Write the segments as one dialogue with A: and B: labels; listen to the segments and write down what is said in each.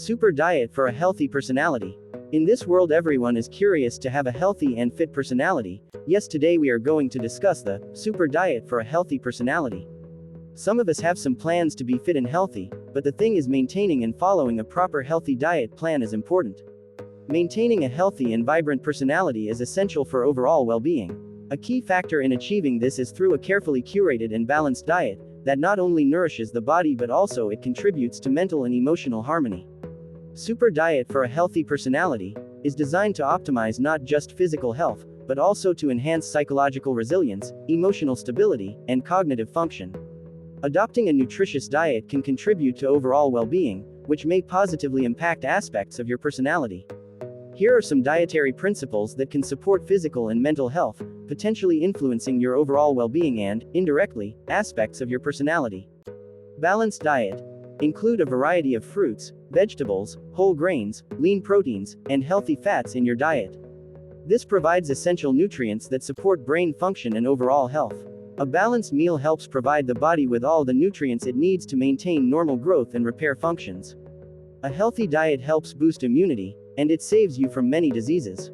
A: Super diet for a healthy personality. In this world, everyone is curious to have a healthy and fit personality. Yes, today we are going to discuss the super diet for a healthy personality. Some of us have some plans to be fit and healthy, but the thing is, maintaining and following a proper healthy diet plan is important. Maintaining a healthy and vibrant personality is essential for overall well-being. A key factor in achieving this is through a carefully curated and balanced diet that not only nourishes the body but also it contributes to mental and emotional harmony. Super diet for a healthy personality is designed to optimize not just physical health, but also to enhance psychological resilience, emotional stability, and cognitive function. Adopting a nutritious diet can contribute to overall well-being, which may positively impact aspects of your personality. Here are some dietary principles that can support physical and mental health, potentially influencing your overall well-being and, indirectly, aspects of your personality. Balanced diet. Include a variety of fruits, vegetables, whole grains, lean proteins, and healthy fats in your diet. This provides essential nutrients that support brain function and overall health. A balanced meal helps provide the body with all the nutrients it needs to maintain normal growth and repair functions. A healthy diet helps boost immunity, and it saves you from many diseases.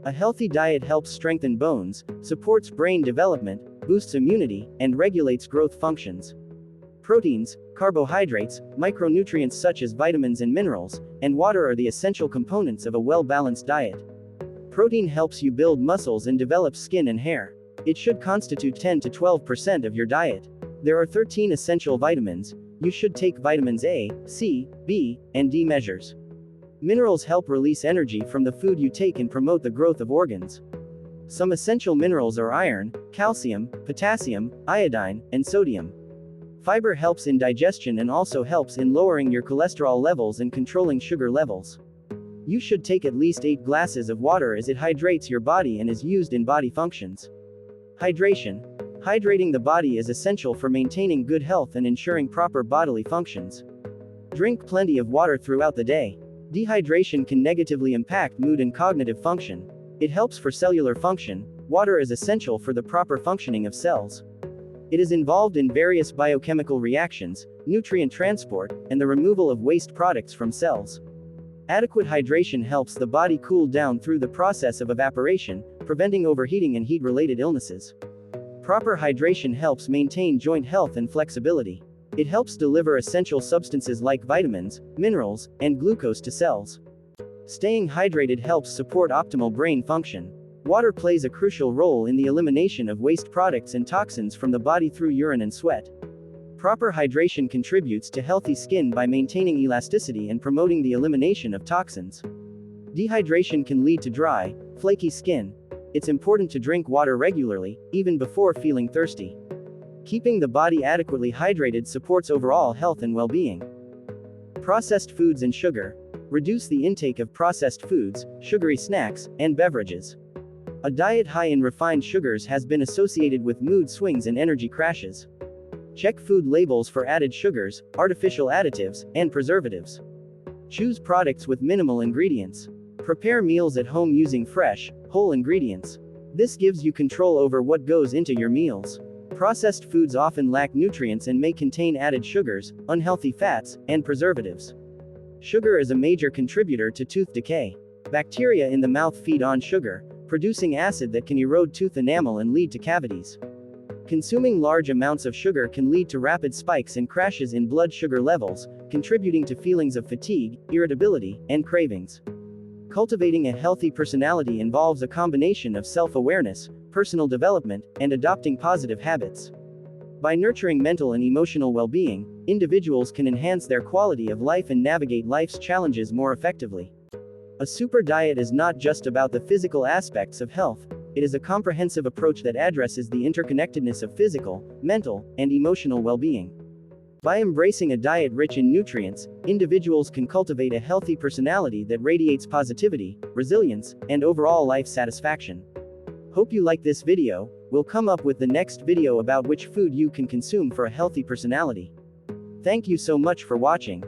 A: A healthy diet helps strengthen bones, supports brain development, boosts immunity, and regulates growth functions. Proteins, carbohydrates, micronutrients such as vitamins and minerals, and water are the essential components of a well-balanced diet. Protein helps you build muscles and develop skin and hair. It should constitute 10 to 12% of your diet. There are 13 essential vitamins. You should take vitamins A, C, B, and D measures. Minerals help release energy from the food you take and promote the growth of organs. Some essential minerals are iron, calcium, potassium, iodine, and sodium. Fiber helps in digestion and also helps in lowering your cholesterol levels and controlling sugar levels. You should take at least 8 glasses of water as it hydrates your body and is used in body functions. Hydration. Hydrating the body is essential for maintaining good health and ensuring proper bodily functions. Drink plenty of water throughout the day. Dehydration can negatively impact mood and cognitive function. It helps for cellular function. Water is essential for the proper functioning of cells. It is involved in various biochemical reactions, nutrient transport, and the removal of waste products from cells. Adequate hydration helps the body cool down through the process of evaporation, preventing overheating and heat-related illnesses. Proper hydration helps maintain joint health and flexibility. It helps deliver essential substances like vitamins, minerals, and glucose to cells. Staying hydrated helps support optimal brain function. Water plays a crucial role in the elimination of waste products and toxins from the body through urine and sweat. Proper hydration contributes to healthy skin by maintaining elasticity and promoting the elimination of toxins. Dehydration can lead to dry, flaky skin. It's important to drink water regularly, even before feeling thirsty. Keeping the body adequately hydrated supports overall health and well-being. Processed foods and sugar. Reduce the intake of processed foods, sugary snacks, and beverages. A diet high in refined sugars has been associated with mood swings and energy crashes. Check food labels for added sugars, artificial additives, and preservatives. Choose products with minimal ingredients. Prepare meals at home using fresh, whole ingredients. This gives you control over what goes into your meals. Processed foods often lack nutrients and may contain added sugars, unhealthy fats, and preservatives. Sugar is a major contributor to tooth decay. Bacteria in the mouth feed on sugar, producing acid that can erode tooth enamel and lead to cavities. Consuming large amounts of sugar can lead to rapid spikes and crashes in blood sugar levels, contributing to feelings of fatigue, irritability, and cravings. Cultivating a healthy personality involves a combination of self-awareness, personal development, and adopting positive habits. By nurturing mental and emotional well-being, individuals can enhance their quality of life and navigate life's challenges more effectively. A super diet is not just about the physical aspects of health. It is a comprehensive approach that addresses the interconnectedness of physical, mental, and emotional well-being. By embracing a diet rich in nutrients, individuals can cultivate a healthy personality that radiates positivity, resilience, and overall life satisfaction. Hope you like this video. We'll come up with the next video about which food you can consume for a healthy personality. Thank you so much for watching.